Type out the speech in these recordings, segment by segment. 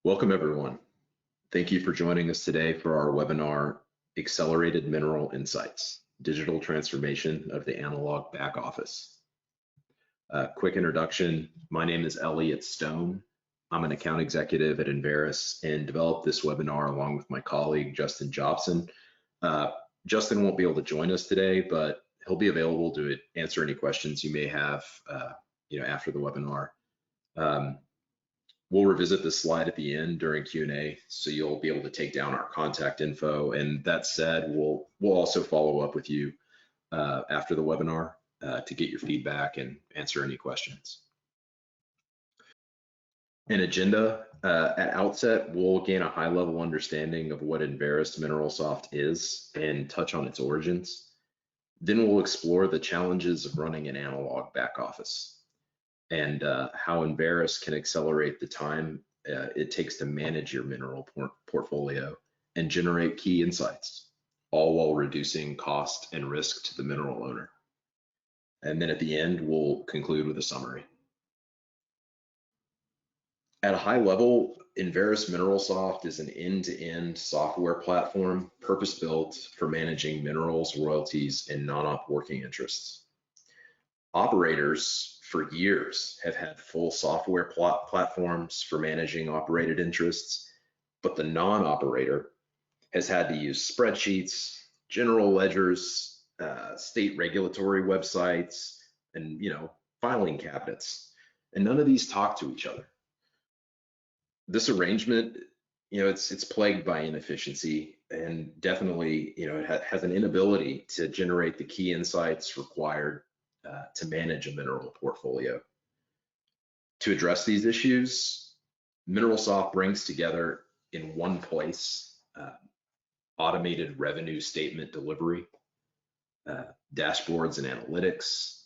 Welcome, everyone. Thank you for joining us today for our webinar, Accelerated Mineral Insights, Digital Transformation of the Analog Back Office. Quick introduction, my name is Eliot Stone. I'm an account executive at Enverus and developed this webinar along with my colleague, Justin Jobson. Justin won't be able to join us today, but he'll be available to answer any questions you may have after the webinar. We'll revisit this slide at the end during Q&A, so you'll be able to take down our contact info. And that said, we'll also follow up with you after the webinar to get your feedback and answer any questions. An agenda, at outset, we'll gain a high-level understanding of what Enverus MineralSoft is and touch on its origins. Then we'll explore the challenges of running an analog back office and how Enverus can accelerate the time it takes to manage your mineral portfolio and generate key insights, all while reducing cost and risk to the mineral owner. And then at the end, we'll conclude with a summary. At a high level, Enverus MineralSoft is an end-to-end software platform purpose-built for managing minerals, royalties, and non-op working interests. Operators for years have had full software platforms for managing operated interests, but the non-operator has had to use spreadsheets, general ledgers, state regulatory websites, and filing cabinets, and none of these talk to each other. This arrangement, it's plagued by inefficiency and definitely, it has an inability to generate the key insights required to manage a mineral portfolio. To address these issues, MineralSoft brings together in one place automated revenue statement delivery, dashboards and analytics,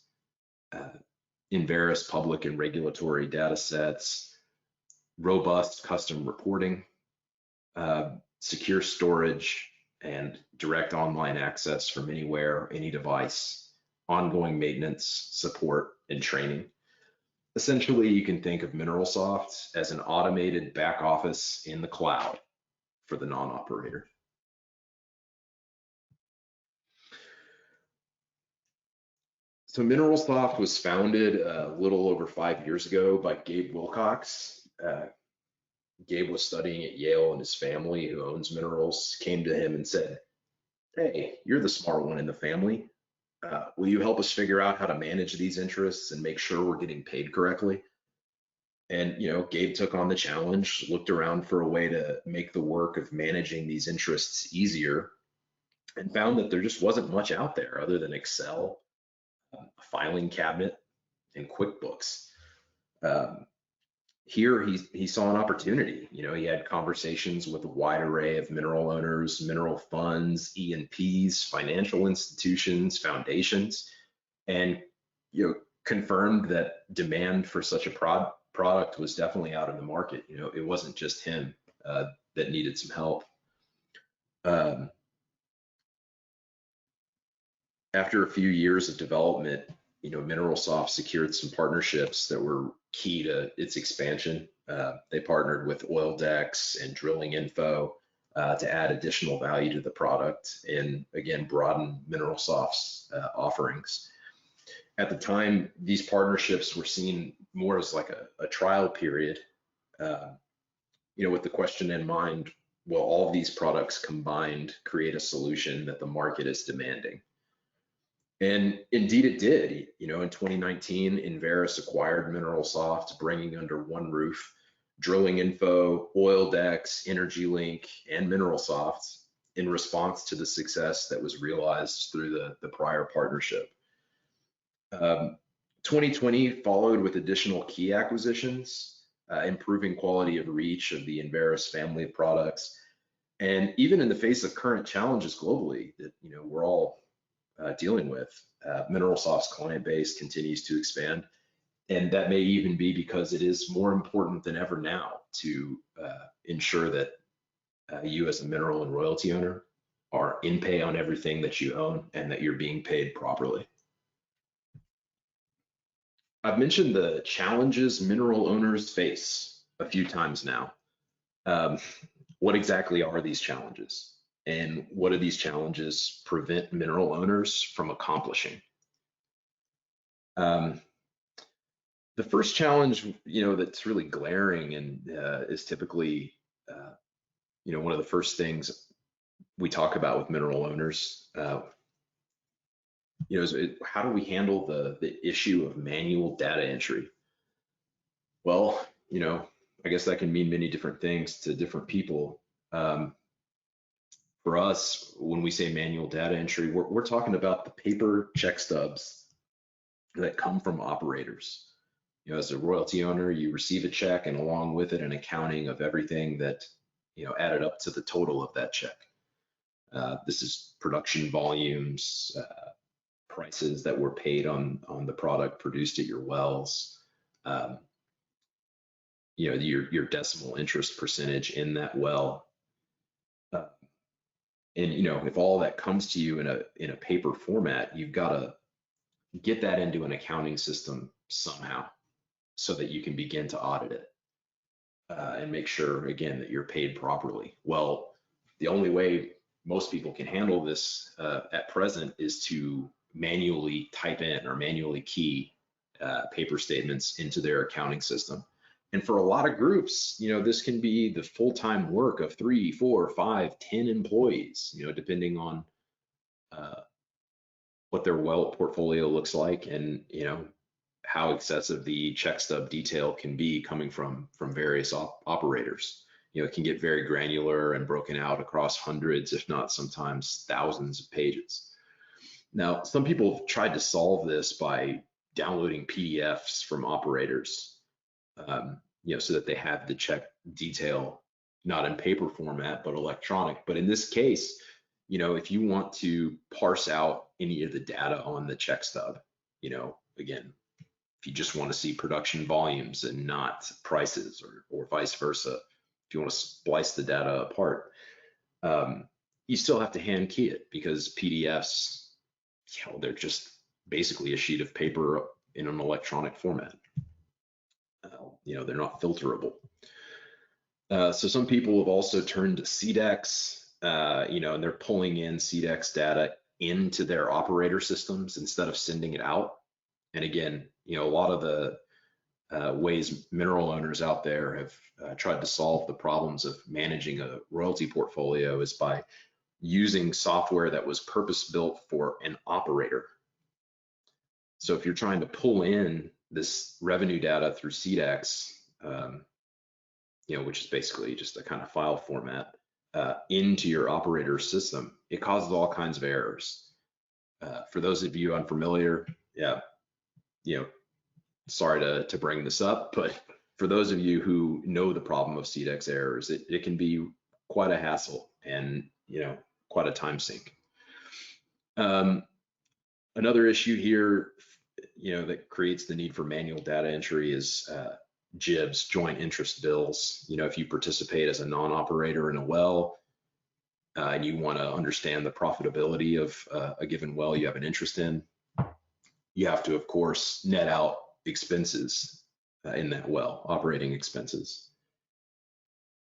Enverus public and regulatory data sets, robust custom reporting, secure storage, and direct online access from anywhere, any device, ongoing maintenance, support, and training. Essentially, you can think of MineralSoft as an automated back office in the cloud for the non-operator. So MineralSoft was founded a little over 5 years ago by Gabe Wilcox. Gabe was studying at Yale, and his family, who owns minerals, came to him and said, "Hey, you're the smart one in the family. Will you help us figure out how to manage these interests and make sure we're getting paid correctly?" And Gabe took on the challenge, looked around for a way to make the work of managing these interests easier, and found that there just wasn't much out there other than Excel, a filing cabinet, and QuickBooks. Here he saw an opportunity. He had conversations with a wide array of mineral owners, mineral funds, E&Ps, financial institutions, foundations, and confirmed that demand for such a product was definitely out in the market. It wasn't just him that needed some help. After a few years of development, MineralSoft secured some partnerships that were key to its expansion. They partnered with Oildex and Drilling Info to add additional value to the product and again broaden MineralSoft's offerings. At the time, these partnerships were seen more as like a trial period, with the question in mind, will all of these products combined create a solution that the market is demanding? And indeed it did. In 2019, Enverus acquired MineralSoft, bringing under one roof Drilling Info, Oildex, EnergyLink, and MineralSoft in response to the success that was realized through the prior partnership. 2020 followed with additional key acquisitions, improving quality of reach of the Enverus family of products. And even in the face of current challenges globally that we're all dealing with, MineralSoft's client base continues to expand, and that may even be because it is more important than ever now to ensure that you as a mineral and royalty owner are in pay on everything that you own and that you're being paid properly. I've mentioned the challenges mineral owners face a few times now. Um, what exactly are these challenges? And what do these challenges prevent mineral owners from accomplishing? Um, the first challenge, that's really glaring and is typically, one of the first things we talk about with mineral owners, how do we handle the issue of manual data entry? Well, I guess that can mean many different things to different people. Um, for us, when we say manual data entry, we're talking about the paper check stubs that come from operators. As a royalty owner, you receive a check and along with it, an accounting of everything that, added up to the total of that check. This is production volumes, prices that were paid on the product produced at your wells, um, your decimal interest percentage in that well. Uh, and if all that comes to you in a paper format, you've got to get that into an accounting system somehow so that you can begin to audit it and make sure again that you're paid properly. Well, the only way most people can handle this at present is to manually type in or manually key paper statements into their accounting system. And for a lot of groups, this can be the full-time work of 3, 4, 5, 10 employees, depending on what their well portfolio looks like and, how excessive the check stub detail can be coming from various operators. It can get very granular and broken out across hundreds, if not sometimes thousands of pages. Now, some people have tried to solve this by downloading PDFs from operators, so that they have the check detail not in paper format, but electronic. But in this case, if you want to parse out any of the data on the check stub, again, if you just want to see production volumes and not prices or vice versa, if you want to splice the data apart, you still have to hand key it because PDFs, they're just basically a sheet of paper in an electronic format. They're not filterable. So some people have also turned to CDEX, and they're pulling in CDEX data into their operator systems instead of sending it out. And again, a lot of the ways mineral owners out there have tried to solve the problems of managing a royalty portfolio is by using software that was purpose-built for an operator. So if you're trying to pull in this revenue data through CDEX, which is basically just a kind of file format, into your operator system, it causes all kinds of errors. For those of you unfamiliar, sorry to bring this up, but for those of you who know the problem of CDEX errors, it can be quite a hassle and quite a time sink. Another issue here, that creates the need for manual data entry is JIBs, joint interest bills. If you participate as a non-operator in a well and you want to understand the profitability of a given well you have an interest in, you have to, of course, net out expenses in that well, operating expenses.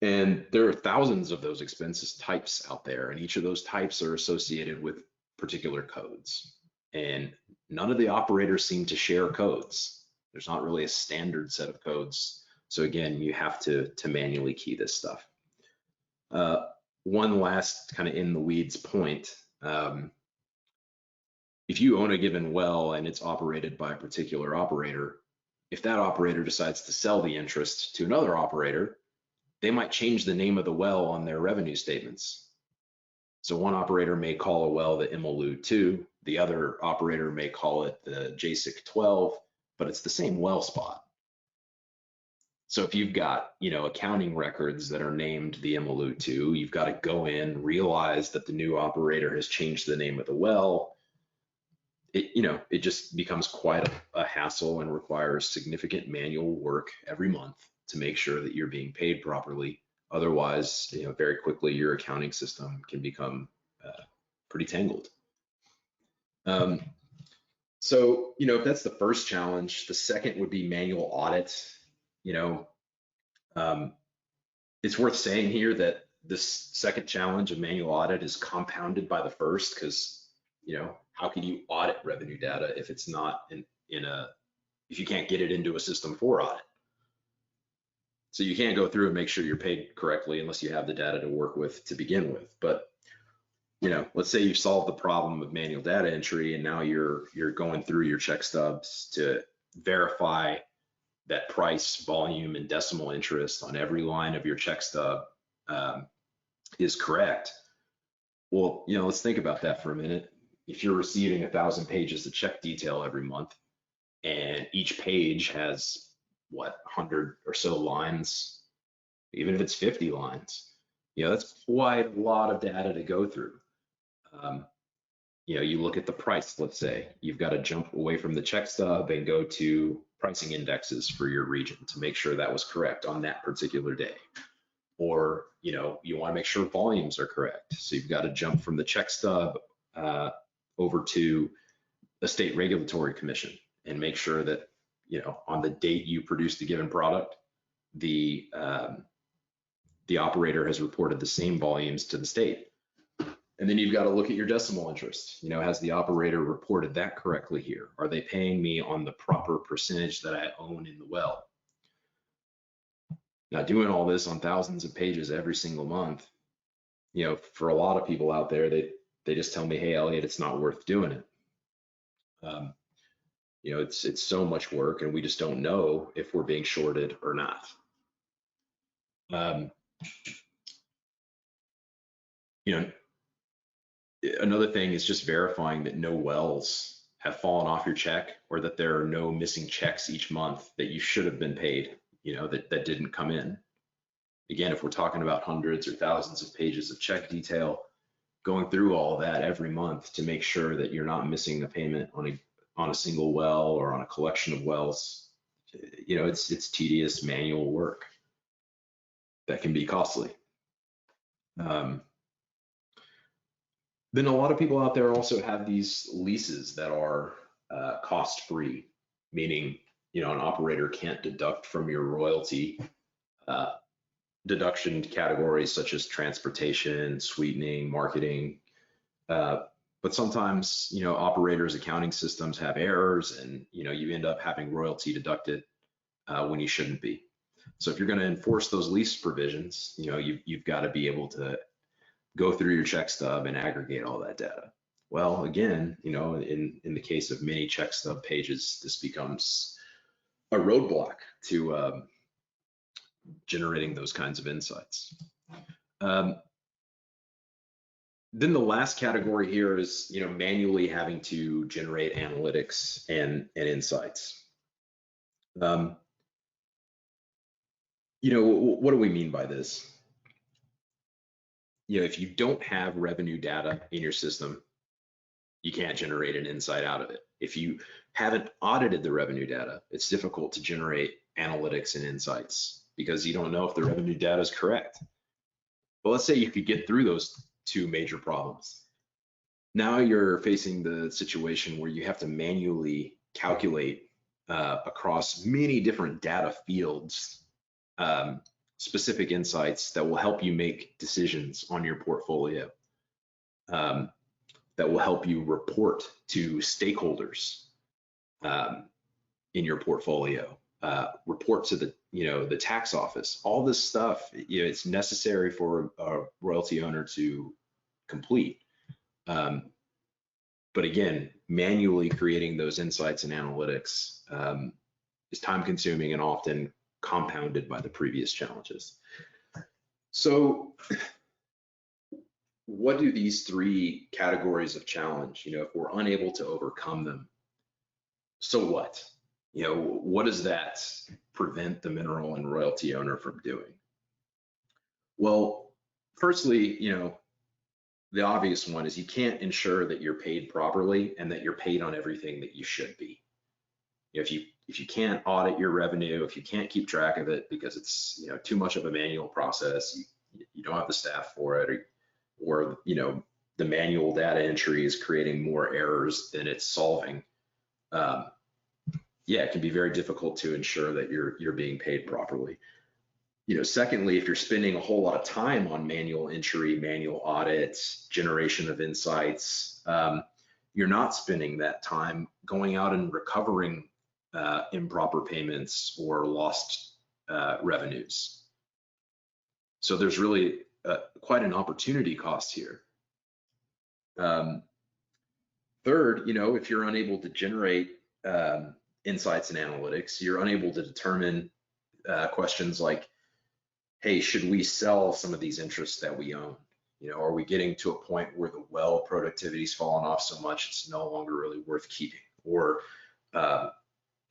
And there are thousands of those expenses types out there, and each of those types are associated with particular codes. And none of the operators seem to share codes. There's not really a standard set of codes. So again, you have to manually key this stuff. One last kind of in the weeds point. If you own a given well and it's operated by a particular operator, if that operator decides to sell the interest to another operator, they might change the name of the well on their revenue statements. So one operator may call a well the Emalogue 2, the other operator may call it the JSIC 12, but it's the same well spot. So if you've got, accounting records that are named the Emalogue 2, you've got to go in, realize that the new operator has changed the name of the well. It just becomes quite a hassle and requires significant manual work every month to make sure that you're being paid properly. Otherwise, very quickly your accounting system can become pretty tangled. So, if that's the first challenge, the second would be manual audit. It's worth saying here that this second challenge of manual audit is compounded by the first, because, how can you audit revenue data if it's not if you can't get it into a system for audit? So you can't go through and make sure you're paid correctly unless you have the data to work with to begin with. But, let's say you've solved the problem of manual data entry, and now you're going through your check stubs to verify that price, volume, and decimal interest on every line of your check stub is correct. Well, let's think about that for a minute. If you're receiving 1,000 pages of check detail every month, and each page has 100 or so lines, even if it's 50 lines, that's quite a lot of data to go through. You look at the price, let's say you've got to jump away from the check stub and go to pricing indexes for your region to make sure that was correct on that particular day. Or, you want to make sure volumes are correct. So you've got to jump from the check stub over to a state regulatory commission and make sure that, on the date you produced a given product, the operator has reported the same volumes to the state. And then you've got to look at your decimal interest. Has the operator reported that correctly here? Are they paying me on the proper percentage that I own in the well? Now, doing all this on thousands of pages every single month, for a lot of people out there, they just tell me, hey, Elliot, it's not worth doing it. It's so much work, and we just don't know if we're being shorted or not. Another thing is just verifying that no wells have fallen off your check, or that there are no missing checks each month that you should have been paid, that didn't come in. Again, if we're talking about hundreds or thousands of pages of check detail, going through all of that every month to make sure that you're not missing a payment on a single well or on a collection of wells, it's tedious manual work that can be costly. Then a lot of people out there also have these leases that are cost-free, meaning, an operator can't deduct from your royalty deduction categories such as transportation, sweetening, marketing. But sometimes, operators' accounting systems have errors, and, you end up having royalty deducted when you shouldn't be. So if you're going to enforce those lease provisions, you've got to be able to go through your check stub and aggregate all that data. Well, again, in the case of many check stub pages, this becomes a roadblock to generating those kinds of insights. Then the last category here is, manually having to generate analytics and insights. What do we mean by this? If you don't have revenue data in your system, you can't generate an insight out of it. If you haven't audited the revenue data, it's difficult to generate analytics and insights because you don't know if the revenue data is correct. But let's say you could get through those two major problems. Now you're facing the situation where you have to manually calculate across many different data fields specific insights that will help you make decisions on your portfolio, that will help you report to stakeholders in your portfolio, report to the tax office. All this stuff, it's necessary for a royalty owner to complete. But again, manually creating those insights and analytics is time consuming and often compounded by the previous challenges. So what do these three categories of challenge, if we're unable to overcome them, so what? What does that prevent the mineral and royalty owner from doing? Well, firstly, the obvious one is you can't ensure that you're paid properly and that you're paid on everything that you should be. If you can't audit your revenue, if you can't keep track of it because it's too much of a manual process, you don't have the staff for it, or the manual data entry is creating more errors than it's solving. Yeah, it can be very difficult to ensure that you're being paid properly. Secondly, if you're spending a whole lot of time on manual entry, manual audits, generation of insights, you're not spending that time going out and recovering improper payments or lost revenues. So there's really quite an opportunity cost here. Third, if you're unable to generate insights and analytics, you're unable to determine questions like, hey, should we sell some of these interests that we own? Are we getting to a point where the well productivity's fallen off so much it's no longer really worth keeping? Or,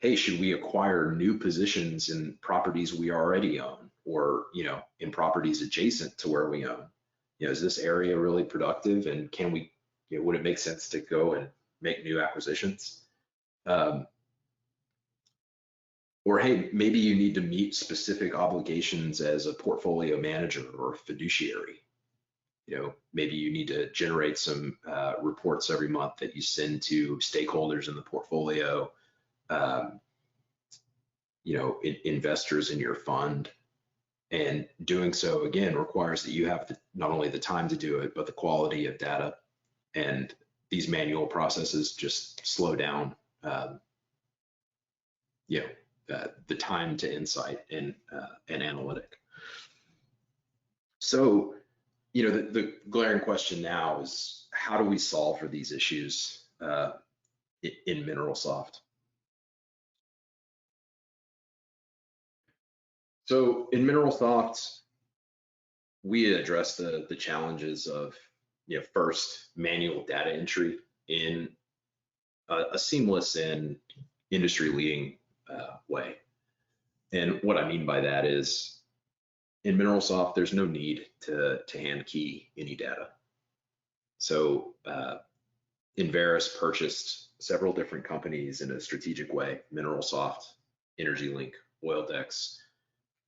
hey, should we acquire new positions in properties we already own, or in properties adjacent to where we own? Is this area really productive, and can we? Would it make sense to go and make new acquisitions? Or hey, maybe you need to meet specific obligations as a portfolio manager or fiduciary. Maybe you need to generate some reports every month that you send to stakeholders in the portfolio, investors in your fund. And doing so, again, requires that you have not only the time to do it, but the quality of data. And these manual processes just slow down the time to insight and analytic. So, the glaring question now is, how do we solve for these issues in MineralSoft? So in MineralSoft, we address the challenges of first, manual data entry in a seamless and industry-leading way. And what I mean by that is, in MineralSoft, there's no need to hand key any data. So Enverus purchased several different companies in a strategic way: MineralSoft, EnergyLink, OilDex,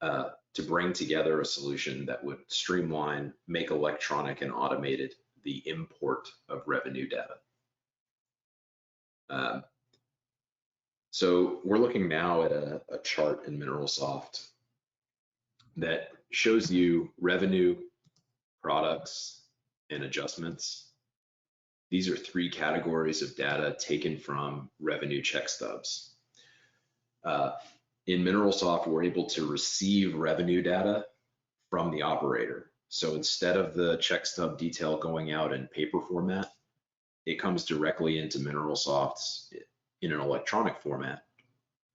to bring together a solution that would streamline, make electronic and automated the import of revenue data. So we're looking now at a chart in MineralSoft that shows you revenue, products, and adjustments. These are three categories of data taken from revenue check stubs. In MineralSoft, we're able to receive revenue data from the operator. So instead of the check stub detail going out in paper format, it comes directly into MineralSoft in an electronic format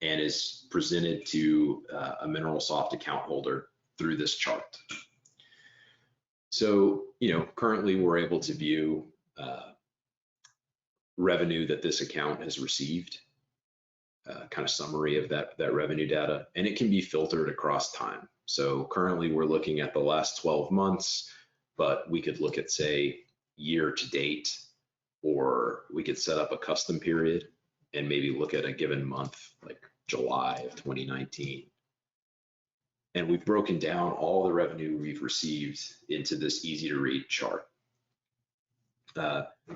and is presented to a MineralSoft account holder through this chart. So, currently we're able to view revenue that this account has received, kind of summary of that revenue data, and it can be filtered across time. So currently we're looking at the last 12 months, but we could look at, say, year to date, or we could set up a custom period and maybe look at a given month, like July of 2019. And we've broken down all the revenue we've received into this easy to read chart.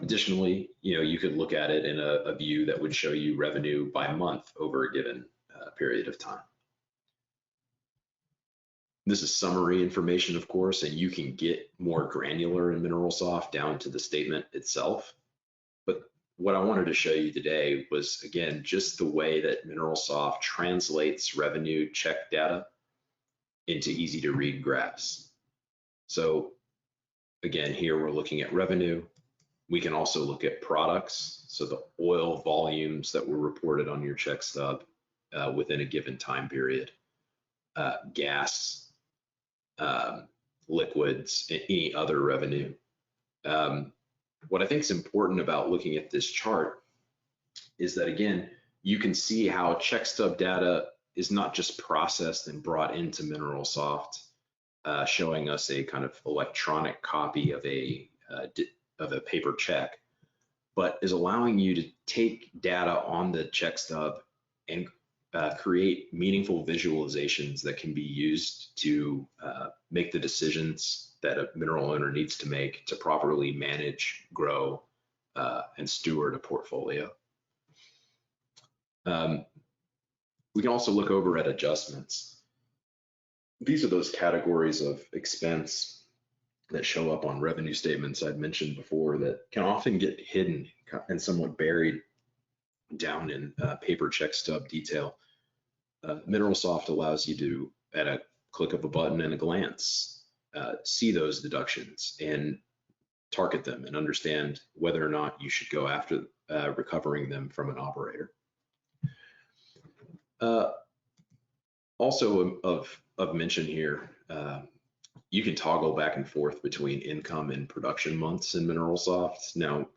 Additionally, you could look at it in a view that would show you revenue by month over a given period of time. This is summary information, of course, and you can get more granular in MineralSoft down to the statement itself. But what I wanted to show you today was, again, just the way that MineralSoft translates revenue check data into easy to read graphs. So again, here we're looking at revenue. We can also look at products, so the oil volumes that were reported on your check stub within a given time period, gas, liquids, and any other revenue. What I think is important about looking at this chart is that, again, you can see how check stub data is not just processed and brought into MineralSoft, showing us a kind of electronic copy of a paper check, but is allowing you to take data on the check stub and create meaningful visualizations that can be used to make the decisions that a mineral owner needs to make to properly manage, grow, and steward a portfolio. We can also look over at adjustments. these are those categories of expense that show up on revenue statements I'd mentioned before that can often get hidden and somewhat buried down in paper check stub detail. MineralSoft allows you to, at a click of a button and a glance, see those deductions and target them and understand whether or not you should go after recovering them from an operator. Also of mention here, you can toggle back and forth between income and production months in MineralSoft. Now,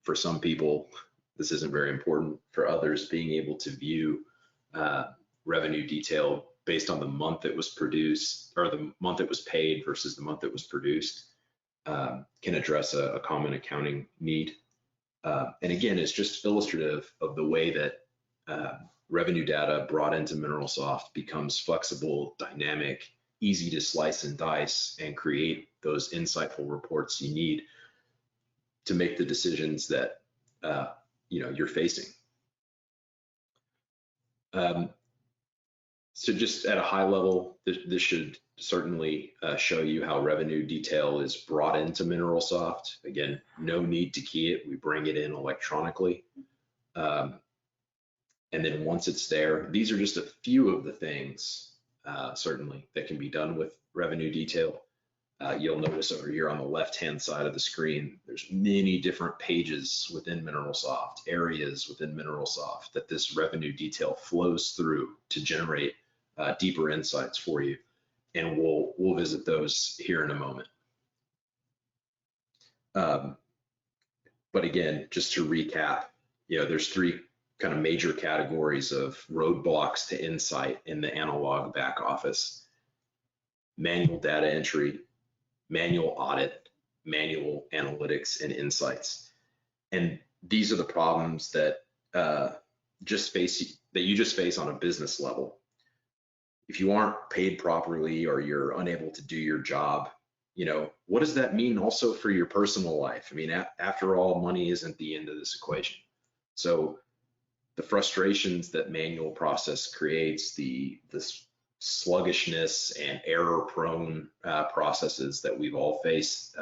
for some people, this isn't very important. For others, being able to view revenue detail based on the month it was produced or the month it was paid versus the month it was produced can address a common accounting need. And again, it's just illustrative of the way that revenue data brought into MineralSoft becomes flexible, dynamic, easy to slice and dice and create those insightful reports you need to make the decisions that you're facing. So just at a high level, this should certainly show you how revenue detail is brought into MineralSoft. Again, no need to key it. We bring it in electronically. And then once it's there, these are just a few of the things, certainly, that can be done with revenue detail. You'll notice over here on the left-hand side of the screen, there's many different pages within MineralSoft, areas within MineralSoft that this revenue detail flows through to generate deeper insights for you. And we'll visit those here in a moment. But again, just to recap, there's three kind of major categories of roadblocks to insight in the Analogue back office: manual data entry, manual audit, manual analytics, and insights. And these are the problems that you just face on a business level. If you aren't paid properly or you're unable to do your job, what does that mean also for your personal life? I mean, after all, money isn't the end of this equation. So the frustrations that manual process creates, the sluggishness and error-prone processes that we've all faced,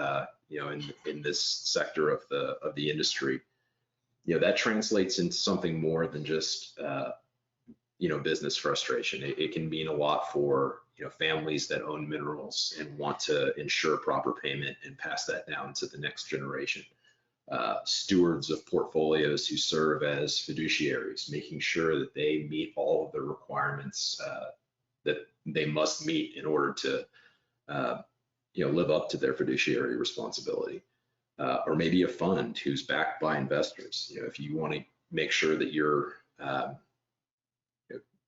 in this sector of the industry, that translates into something more than just business frustration. It can mean a lot for families that own minerals and want to ensure proper payment and pass that down to the next generation. Stewards of portfolios who serve as fiduciaries, making sure that they meet all of the requirements that they must meet in order to live up to their fiduciary responsibility. Or maybe a fund who's backed by investors. If you want to make sure that you're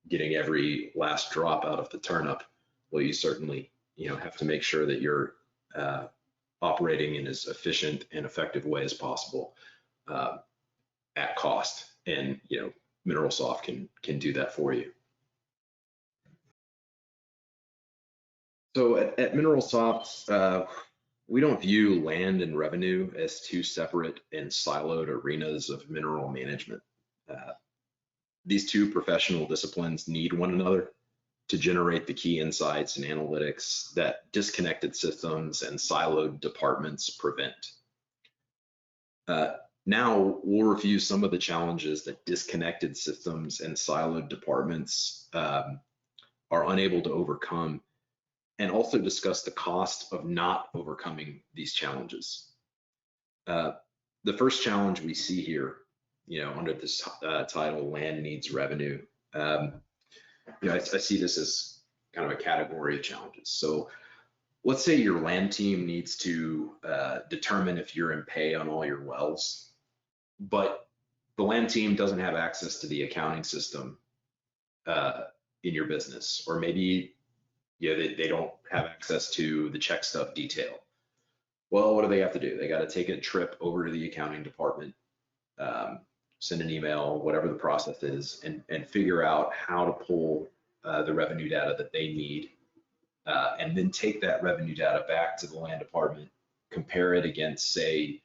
getting every last drop out of the turnip, well, you certainly have to make sure that you're operating in as efficient and effective way as possible at cost. And MineralSoft can do that for you. So at MineralSoft, we don't view land and revenue as two separate and siloed arenas of mineral management. These two professional disciplines need one another to generate the key insights and analytics that disconnected systems and siloed departments prevent. Now we'll review some of the challenges that disconnected systems and siloed departments are unable to overcome, and also discuss the cost of not overcoming these challenges. The first challenge we see here, under this title, land needs revenue, I see this as kind of a category of challenges. So let's say your land team needs to determine if you're in pay on all your wells, but the land team doesn't have access to the accounting system in your business, or maybe they don't have access to the check stub detail. Well, what do they have to do? They got to take a trip over to the accounting department, send an email, whatever the process is, and figure out how to pull the revenue data that they need, and then take that revenue data back to the land department, compare it against, say,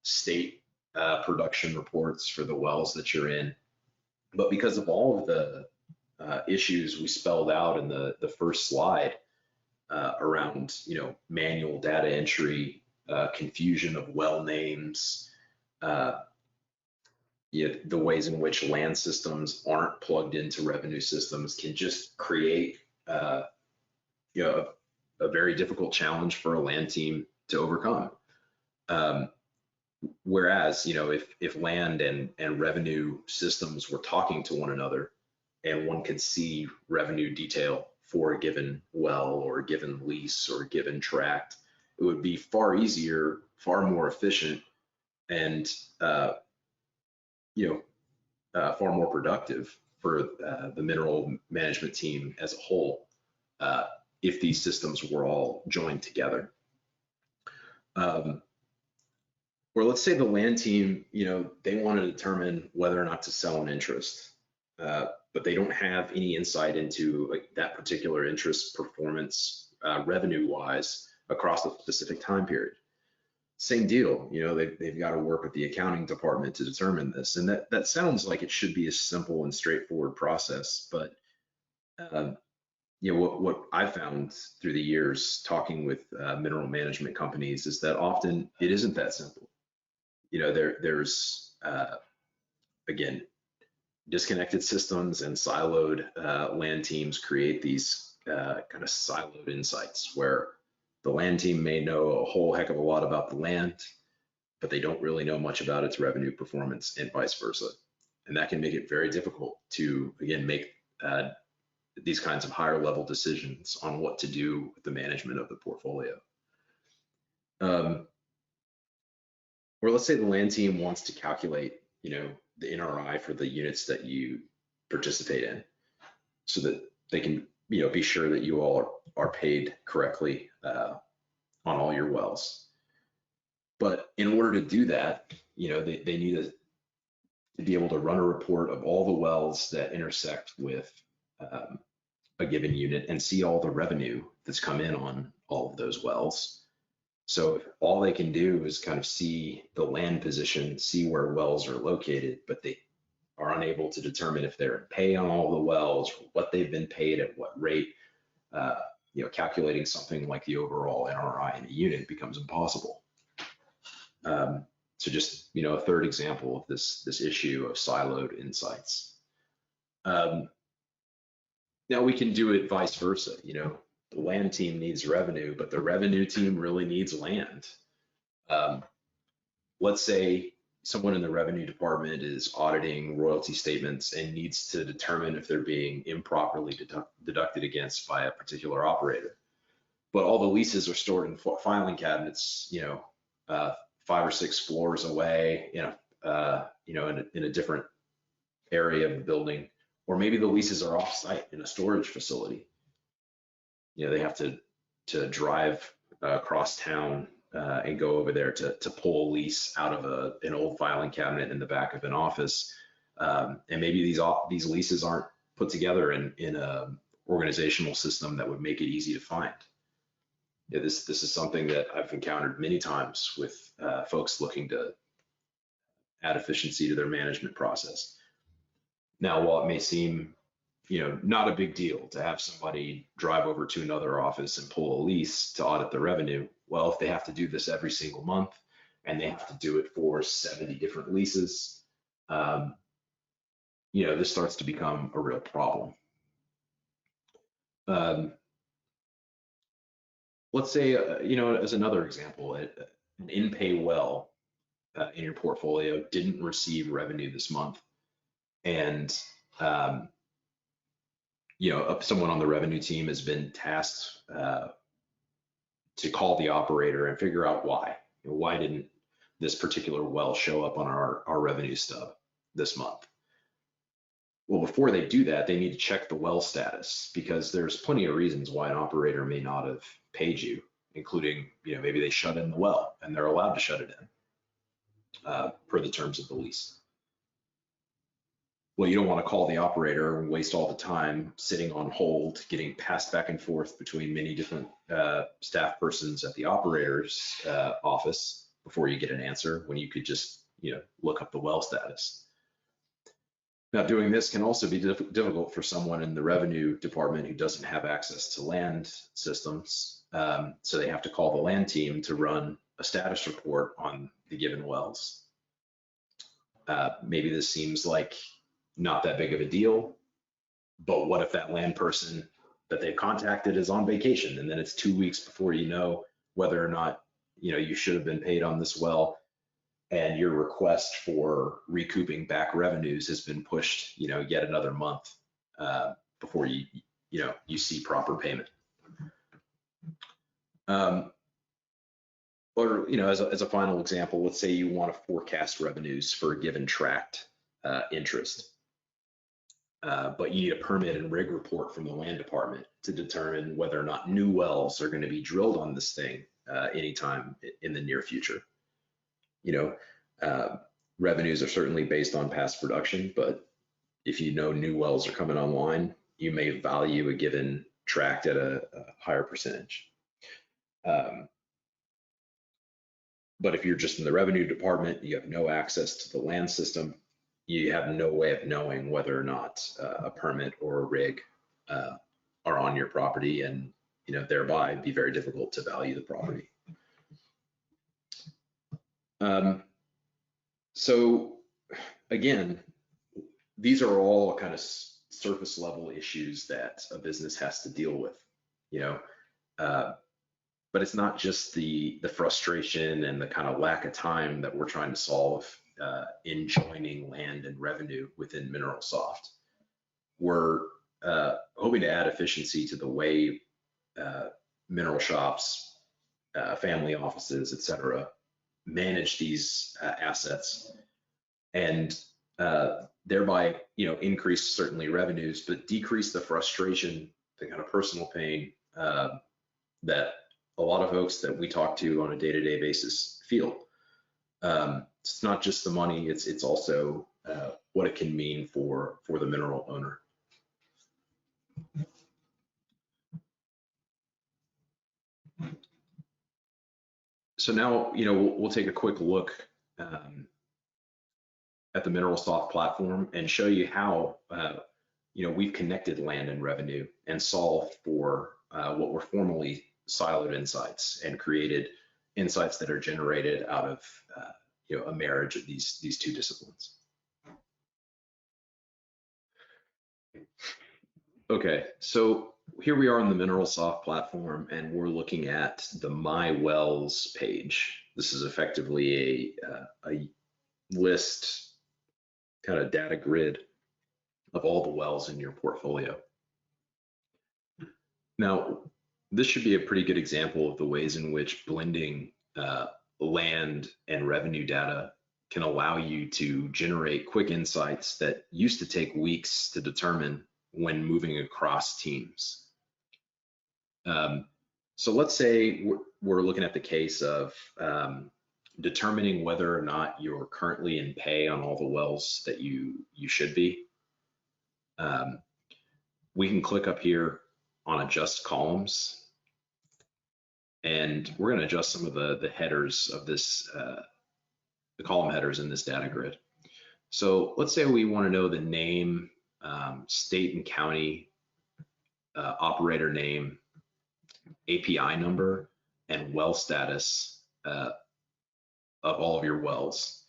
state production reports for the wells that you're in. But because of all of the issues we spelled out in the first slide, around, manual data entry, confusion of well names, uh, the ways in which land systems aren't plugged into revenue systems can just create, you know, a very difficult challenge for a land team to overcome. Um, Whereas, if land and revenue systems were talking to one another and one could see revenue detail for a given well or a given lease or a given tract, it would be far easier, far more efficient, and you far more productive for the mineral management team as a whole uh, if these systems were all joined together. Um, or let's say the land team, they want to determine whether or not to sell an interest, but they don't have any insight into like that particular interest performance revenue-wise across a specific time period. Same deal, they've got to work with the accounting department to determine this, and that sounds like it should be a simple and straightforward process, but um, what I've found through the years talking with mineral management companies is that often it isn't that simple. There's again, disconnected systems and siloed land teams create these kind of siloed insights where the land team may know a whole heck of a lot about the land, but they don't really know much about its revenue performance and vice versa. And that can make it very difficult to, again, make these kinds of higher level decisions on what to do with the management of the portfolio. Or let's say the land team wants to calculate, the NRI for the units that you participate in so that they can, be sure that you all are paid correctly on all your wells. But in order to do that, they need to be able to run a report of all the wells that intersect with a given unit and see all the revenue that's come in on all of those wells. So all they can do is kind of see the land position, see where wells are located, but they are unable to determine if they're in pay on all the wells, what they've been paid at what rate. Calculating something like the overall NRI in a unit becomes impossible. So just, a third example of this issue of siloed insights. Now we can do it vice versa. The land team needs revenue, but the revenue team really needs land. Let's say someone in the revenue department is auditing royalty statements and needs to determine if they're being improperly deducted against by a particular operator. But all the leases are stored in filing cabinets, 5 or 6 floors away, in a different area of the building, or maybe the leases are off-site in a storage facility. They have to drive across town and go over there to pull a lease out of an old filing cabinet in the back of an office. And maybe these leases aren't put together in a organizational system that would make it easy to find. This is something that I've encountered many times with folks looking to add efficiency to their management process. Now, while it may seem not a big deal to have somebody drive over to another office and pull a lease to audit the revenue, well, if they have to do this every single month and they have to do it for 70 different leases, this starts to become a real problem. Let's say, as another example, an in-pay well in your portfolio didn't receive revenue this month, and someone on the revenue team has been tasked to call the operator and figure out why. Why didn't this particular well show up on our revenue stub this month? Well, before they do that, they need to check the well status, because there's plenty of reasons why an operator may not have paid you, including, maybe they shut in the well and they're allowed to shut it in per the terms of the lease. Well, you don't want to call the operator and waste all the time sitting on hold, getting passed back and forth between many different staff persons at the operator's office before you get an answer, when you could just, look up the well status. Now, doing this can also be difficult for someone in the revenue department who doesn't have access to land systems. So they have to call the land team to run a status report on the given wells. Maybe this seems like not that big of a deal, but what if that land person that they've contacted is on vacation, and then it's 2 weeks before you know whether or not you should have been paid on this well, and your request for recouping back revenues has been pushed, yet another month before you see proper payment. Or as a final example, let's say you want to forecast revenues for a given tract interest, but you need a permit and rig report from the land department to determine whether or not new wells are going to be drilled on this thing anytime in the near future. Revenues are certainly based on past production, but if new wells are coming online, you may value a given tract at a higher percentage. But if you're just in the revenue department, you have no access to the land system, you have no way of knowing whether or not a permit or a rig are on your property, and thereby be very difficult to value the property. So again, these are all kind of surface level issues that a business has to deal with, but it's not just the frustration and the kind of lack of time that we're trying to solve in joining land and revenue within MineralSoft. We're hoping to add efficiency to the way mineral shops, family offices, et cetera, manage these assets, and thereby increase certainly revenues, but decrease the frustration, the kind of personal pain that a lot of folks that we talk to on a day-to-day basis feel. It's not just the money, it's also what it can mean for the mineral owner. So now, we'll take a quick look at the MineralSoft platform and show you how we've connected land and revenue and solved for what were formerly siloed insights, and created insights that are generated out of a marriage of these two disciplines. Okay, so here we are on the MineralSoft platform, and we're looking at the My Wells page. This is effectively a list, kind of data grid of all the wells in your portfolio. Now, this should be a pretty good example of the ways in which blending land and revenue data can allow you to generate quick insights that used to take weeks to determine when moving across teams. So let's say we're looking at the case of determining whether or not you're currently in pay on all the wells that you should be. We can click up here on adjust columns, and we're going to adjust some of the headers of this, the column headers in this data grid. So let's say we want to know the name, state and county, operator name, API number, and well status of all of your wells.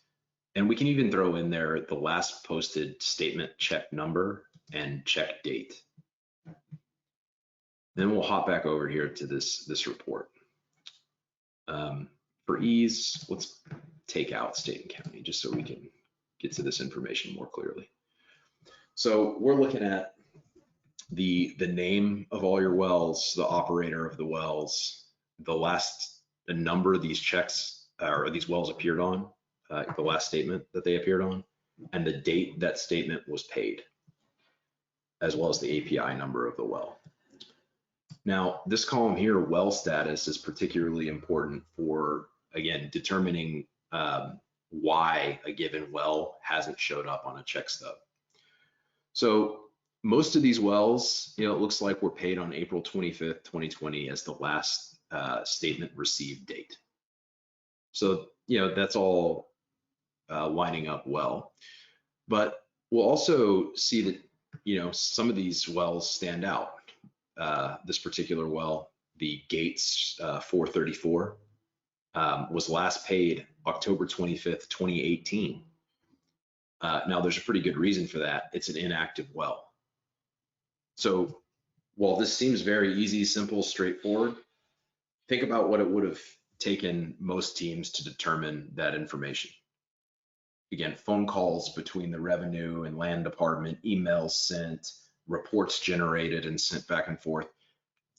And we can even throw in there the last posted statement check number and check date. Then we'll hop back over here to this report. For ease, let's take out state and county just so we can get to this information more clearly. So we're looking at the name of all your wells, the operator of the wells, the number these checks or these wells appeared on, the last statement that they appeared on, and the date that statement was paid, as well as the API number of the well. Now, this column here, well status, is particularly important for, again, determining why a given well hasn't showed up on a check stub. So most of these wells, it looks like were paid on April 25th, 2020 as the last statement received date. So, that's all lining up well. But We'll also see that, some of these wells stand out. This particular well, the Gates 434, was last paid October 25th, 2018. Now, there's a pretty good reason for that. It's an inactive well. So while this seems very easy, simple, straightforward, think about what it would have taken most teams to determine that information. Again, phone calls between the revenue and land department, emails sent, reports generated and sent back and forth,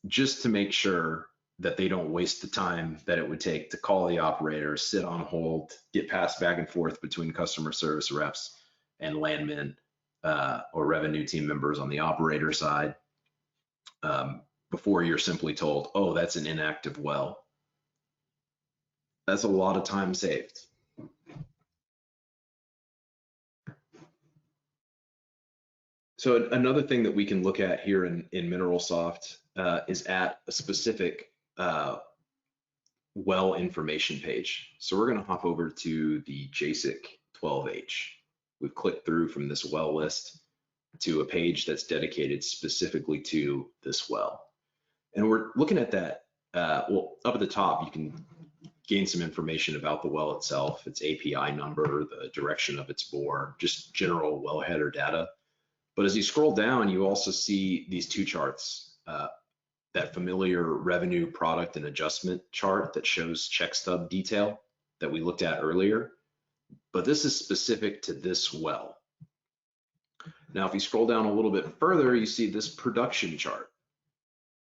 just to make sure that they don't waste the time that it would take to call the operator, sit on hold, get passed back and forth between customer service reps and landmen or revenue team members on the operator side, before you're simply told, oh, that's an inactive well. That's a lot of time saved. So another thing that we can look at here in MineralSoft is at a specific well information page. So we're going to hop over to the JSIC 12H. We've clicked through from this well list to a page that's dedicated specifically to this well. And we're looking at that, well, up at the top, you can gain some information about the well itself, its API number, the direction of its bore, just general well header data. But as you scroll down, you also see these two charts, that familiar revenue product and adjustment chart that shows check stub detail that we looked at earlier. But this is specific to this well. Now, if you scroll down a little bit further, you see this production chart.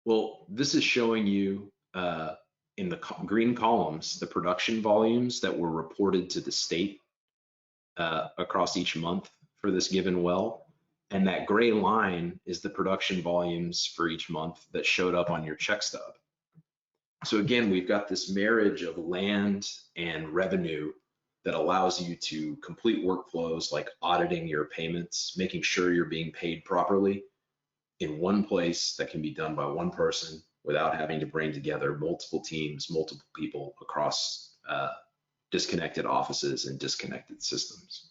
Well, this is showing you in the green columns, the production volumes that were reported to the state across each month for this given well. And that gray line is the production volumes for each month that showed up on your check stub. So again, we've got this marriage of land and revenue that allows you to complete workflows like auditing your payments, making sure you're being paid properly in one place that can be done by one person without having to bring together multiple teams, multiple people across disconnected offices and disconnected systems.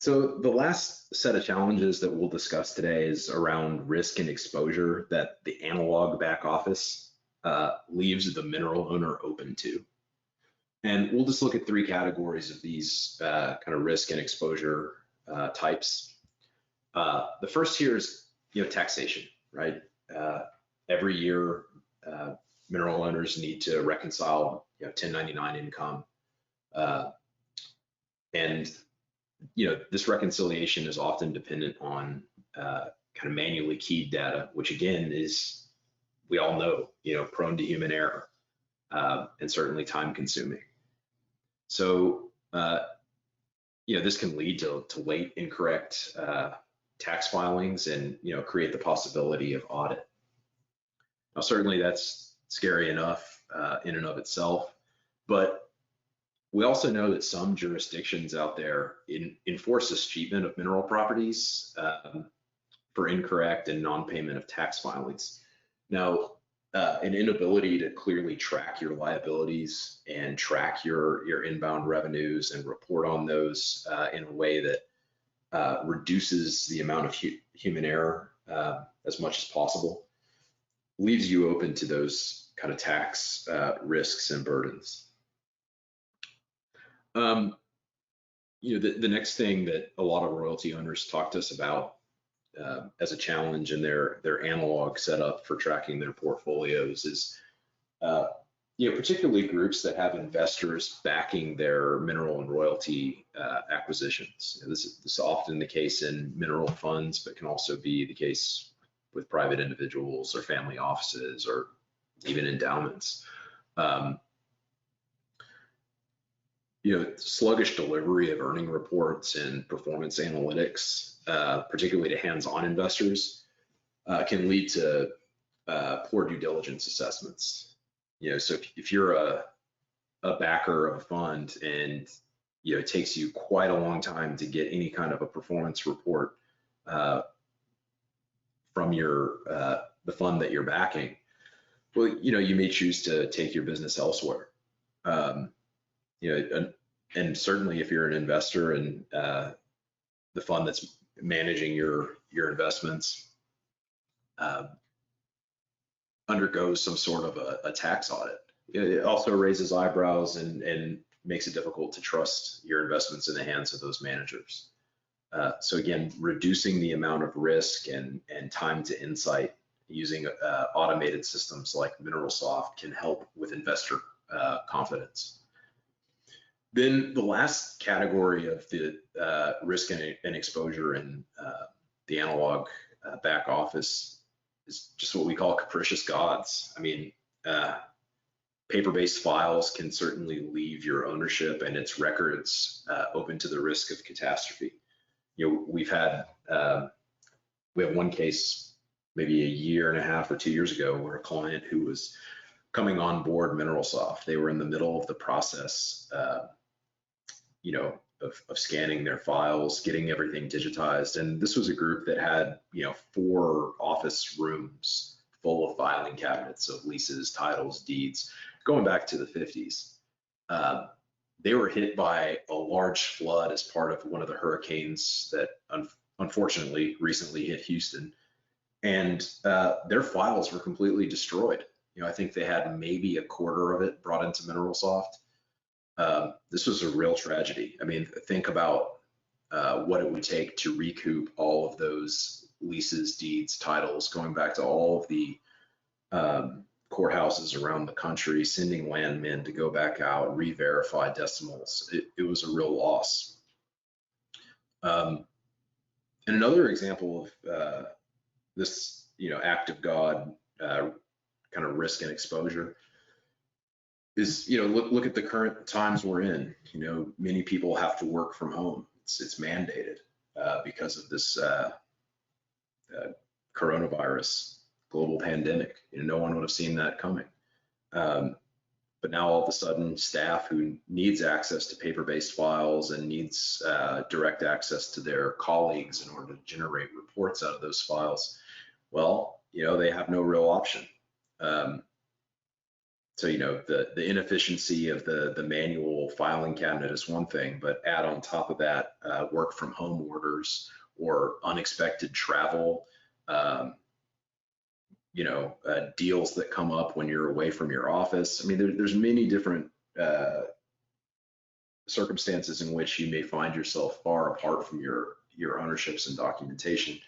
So the last set of challenges that we'll discuss today is around risk and exposure that the Analogue back office leaves the mineral owner open to. And we'll just look at three categories of these kind of risk and exposure types. The first here is taxation, right? Every year, mineral owners need to reconcile 1099 income, and this reconciliation is often dependent on kind of manually keyed data, which again is, we all know, prone to human error and certainly time consuming. So, this can lead to late, incorrect tax filings and, create the possibility of audit. Now, certainly that's scary enough in and of itself, but we also know that some jurisdictions out there enforce escheatment of mineral properties for incorrect and non-payment of tax filings. Now, an inability to clearly track your liabilities and track your inbound revenues and report on those in a way that reduces the amount of human error as much as possible leaves you open to those kind of tax risks and burdens. The next thing that a lot of royalty owners talk to us about as a challenge in their analog setup for tracking their portfolios is, particularly groups that have investors backing their mineral and royalty acquisitions. This is often the case in mineral funds, but can also be the case with private individuals or family offices or even endowments. Sluggish delivery of earning reports and performance analytics, particularly to hands-on investors, can lead to poor due diligence assessments. So if you're a backer of a fund and it takes you quite a long time to get any kind of a performance report from the fund that you're backing, well, you may choose to take your business elsewhere. and certainly if you're an investor and the fund that's managing your investments undergoes some sort of a tax audit, it also raises eyebrows and makes it difficult to trust your investments in the hands of those managers. So again, reducing the amount of risk and time to insight using automated systems like MineralSoft can help with investor confidence. Then the last category of the risk and exposure in the Analogue back office is just what we call capricious gods. I mean, paper-based files can certainly leave your ownership and its records open to the risk of catastrophe. We have one case maybe a year and a half or 2 years ago where a client who was coming on board MineralSoft, they were in the middle of the process, of scanning their files, getting everything digitized. And this was a group that had, 4 office rooms full of filing cabinets of leases, titles, deeds, going back to the 50s. They were hit by a large flood as part of one of the hurricanes that unfortunately recently hit Houston. And their files were completely destroyed. I think they had maybe a quarter of it brought into MineralSoft. This was a real tragedy. I mean, think about what it would take to recoup all of those leases, deeds, titles, going back to all of the courthouses around the country, sending landmen to go back out, re-verify decimals. It was a real loss. And another example of this, act of God kind of risk and exposure is, look at the current times we're in. Many people have to work from home. It's mandated because of this coronavirus global pandemic. No one would have seen that coming. But now all of a sudden, staff who needs access to paper-based files and needs direct access to their colleagues in order to generate reports out of those files, well, they have no real option. So, the inefficiency of the manual filing cabinet is one thing, but add on top of that work from home orders or unexpected travel, deals that come up when you're away from your office. I mean, there's many different circumstances in which you may find yourself far apart from your ownerships and documentation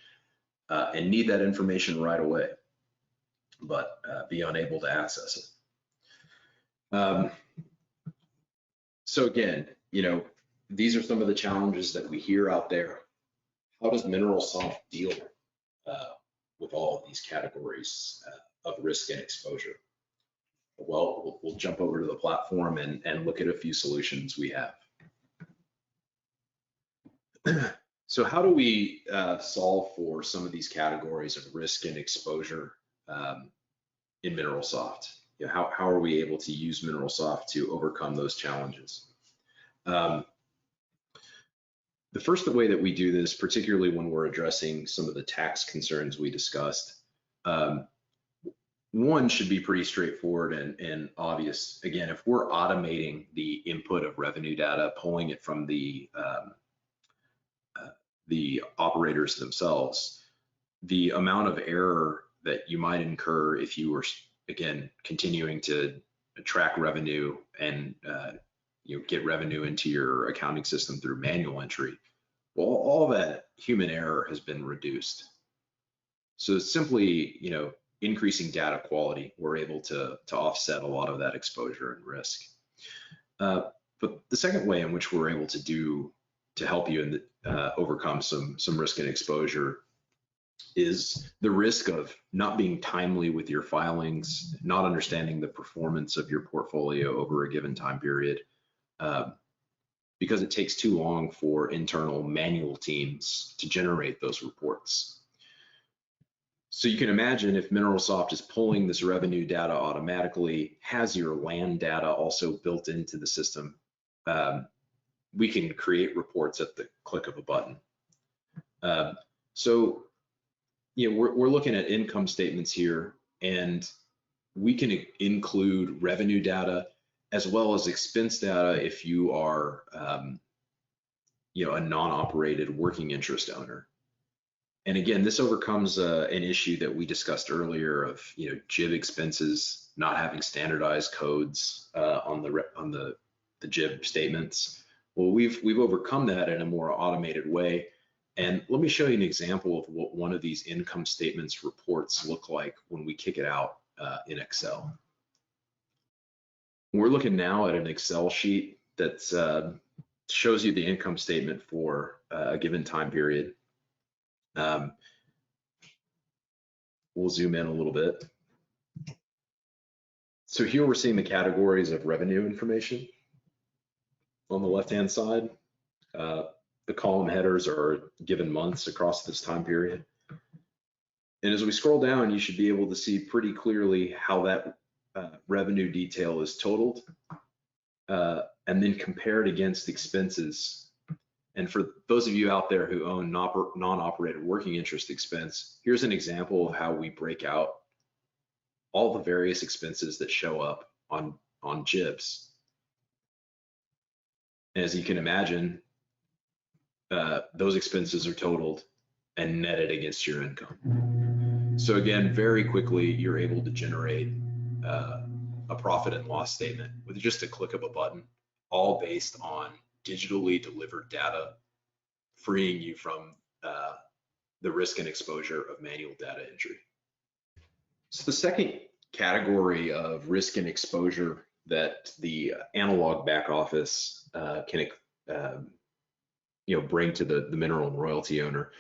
and need that information right away, but be unable to access it. So again, these are some of the challenges that we hear out there. How does MineralSoft deal with all of these categories of risk and exposure? Well, we'll jump over to the platform and look at a few solutions we have. So how do we solve for some of these categories of risk and exposure in MineralSoft? How are we able to use MineralSoft to overcome those challenges? The first way that we do this, particularly when we're addressing some of the tax concerns we discussed, one should be pretty straightforward and obvious. Again, if we're automating the input of revenue data, pulling it from the operators themselves, the amount of error that you might incur if you were, again, continuing to track revenue and get revenue into your accounting system through manual entry, well, all that human error has been reduced. So simply, increasing data quality, we're able to offset a lot of that exposure and risk. But the second way in which we're able to help you overcome some risk and exposure is the risk of not being timely with your filings, not understanding the performance of your portfolio over a given time period, because it takes too long for internal manual teams to generate those reports. So you can imagine if MineralSoft is pulling this revenue data automatically, has your land data also built into the system, we can create reports at the click of a button. So we're looking at income statements here, and we can include revenue data as well as expense data if you are a non-operated working interest owner. And again, this overcomes an issue that we discussed earlier of JIB expenses not having standardized codes on the JIB statements. Well, we've overcome that in a more automated way. And let me show you an example of what one of these income statements reports look like when we kick it out in Excel. We're looking now at an Excel sheet that shows you the income statement for a given time period. We'll zoom in a little bit. So here we're seeing the categories of revenue information on the left-hand side. The column headers are given months across this time period. And as we scroll down, you should be able to see pretty clearly how that revenue detail is totaled and then compared against expenses. And for those of you out there who own non-operated working interest expense, here's an example of how we break out all the various expenses that show up on JIBs. And as you can imagine, those expenses are totaled and netted against your income. So again, very quickly, you're able to generate a profit and loss statement with just a click of a button, all based on digitally delivered data, freeing you from the risk and exposure of manual data entry. So the second category of risk and exposure that the Analogue back office can bring to the mineral and royalty owner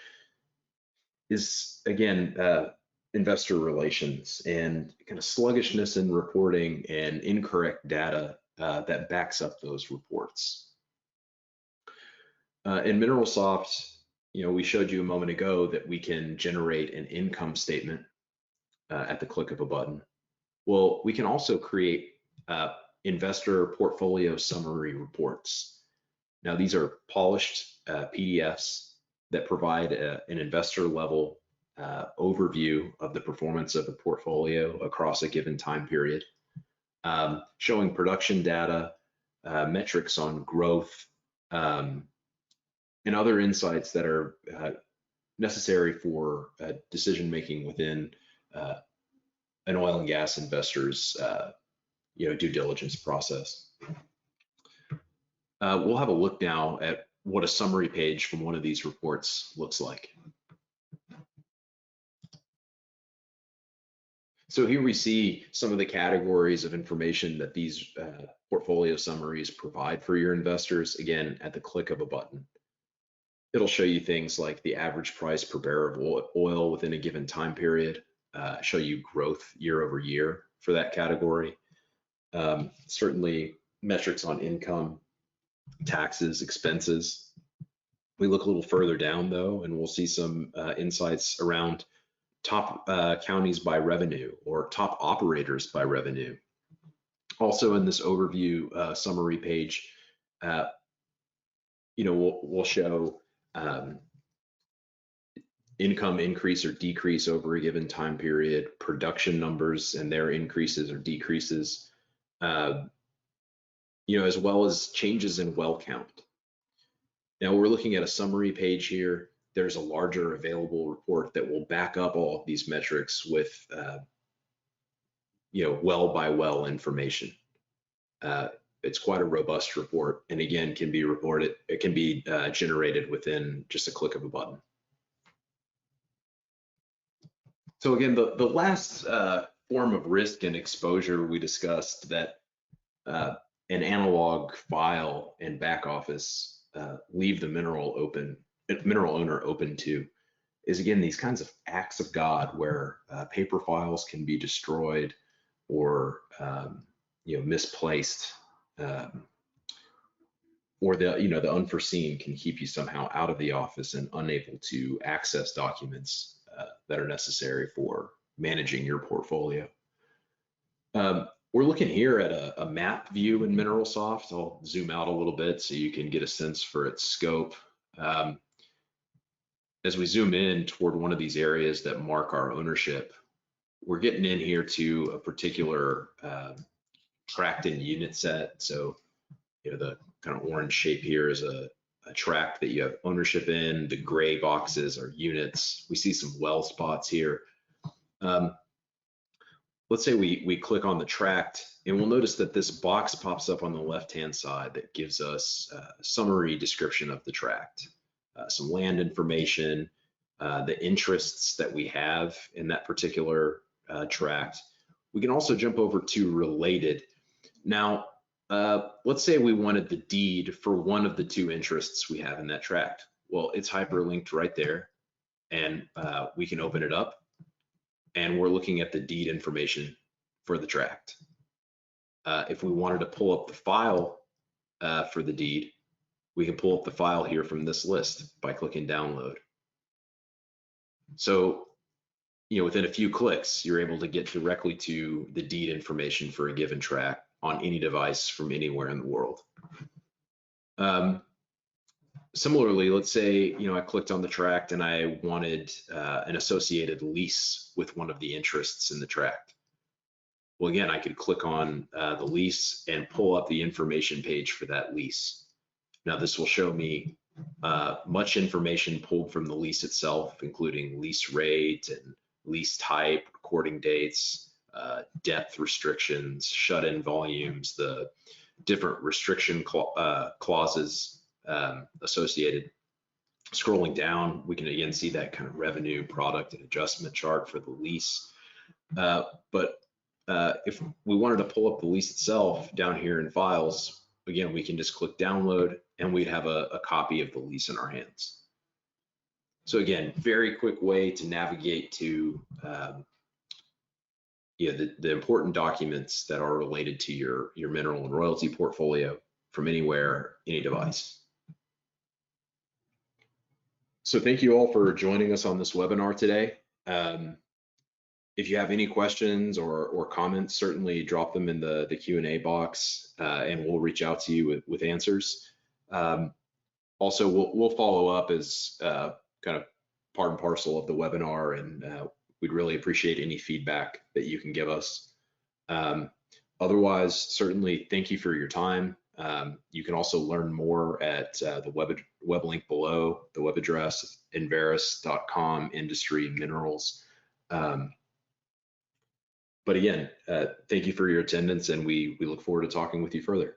is, again, investor relations and kind of sluggishness in reporting and incorrect data that backs up those reports. In MineralSoft, we showed you a moment ago that we can generate an income statement at the click of a button. Well, we can also create investor portfolio summary reports. Now, these are polished PDFs that provide an investor level overview of the performance of the portfolio across a given time period, showing production data, metrics on growth, and other insights that are necessary for decision making within an oil and gas investor's due diligence process. We'll have a look now at what a summary page from one of these reports looks like. So here we see some of the categories of information that these portfolio summaries provide for your investors, again, at the click of a button. It'll show you things like the average price per barrel of oil within a given time period, show you growth year over year for that category. Certainly metrics on income, taxes, expenses. We look a little further down though, and we'll see some insights around top counties by revenue or top operators by revenue. Also in this overview summary page, we'll show income increase or decrease over a given time period, production numbers and their increases or decreases, as well as changes in well count. Now we're looking at a summary page here. There's a larger available report that will back up all of these metrics with, well by well information. It's quite a robust report, and again, it can be generated within just a click of a button. So again, the last form of risk and exposure we discussed that an Analogue file and back office leave the mineral owner open to is, again, these kinds of acts of God where paper files can be destroyed or misplaced, or the unforeseen can keep you somehow out of the office and unable to access documents that are necessary for managing your portfolio. We're looking here at a map view in MineralSoft. I'll zoom out a little bit so you can get a sense for its scope. As we zoom in toward one of these areas that mark our ownership, we're getting in here to a particular tract and unit set. So, the kind of orange shape here is a tract that you have ownership in. The gray boxes are units. We see some well spots here. Let's say we click on the tract, and we'll notice that this box pops up on the left-hand side that gives us a summary description of the tract, some land information, the interests that we have in that particular tract. We can also jump over to related. Now, let's say we wanted the deed for one of the two interests we have in that tract. Well, it's hyperlinked right there, and we can open it up, and we're looking at the deed information for the tract. If we wanted to pull up the file for the deed, we can pull up the file here from this list by clicking download. So, within a few clicks, you're able to get directly to the deed information for a given tract on any device from anywhere in the world. Similarly, let's say, I clicked on the tract and I wanted an associated lease with one of the interests in the tract. Well, again, I could click on the lease and pull up the information page for that lease. Now, this will show me much information pulled from the lease itself, including lease rate and lease type, recording dates, depth restrictions, shut-in volumes, the different restriction clauses associated. Scrolling down, we can again see that kind of revenue, product, and adjustment chart for the lease. But if we wanted to pull up the lease itself down here in files, again, we can just click download and we'd have a copy of the lease in our hands. So again, very quick way to navigate to the important documents that are related to your mineral and royalty portfolio from anywhere, any device. So thank you all for joining us on this webinar today. If you have any questions or comments, certainly drop them in the Q&A box and we'll reach out to you with answers. Also, we'll follow up as kind of part and parcel of the webinar, and we'd really appreciate any feedback that you can give us. Otherwise, certainly thank you for your time. You can also learn more at the web link below, the web address, enverus.com, industry minerals. But again, thank you for your attendance, and we look forward to talking with you further.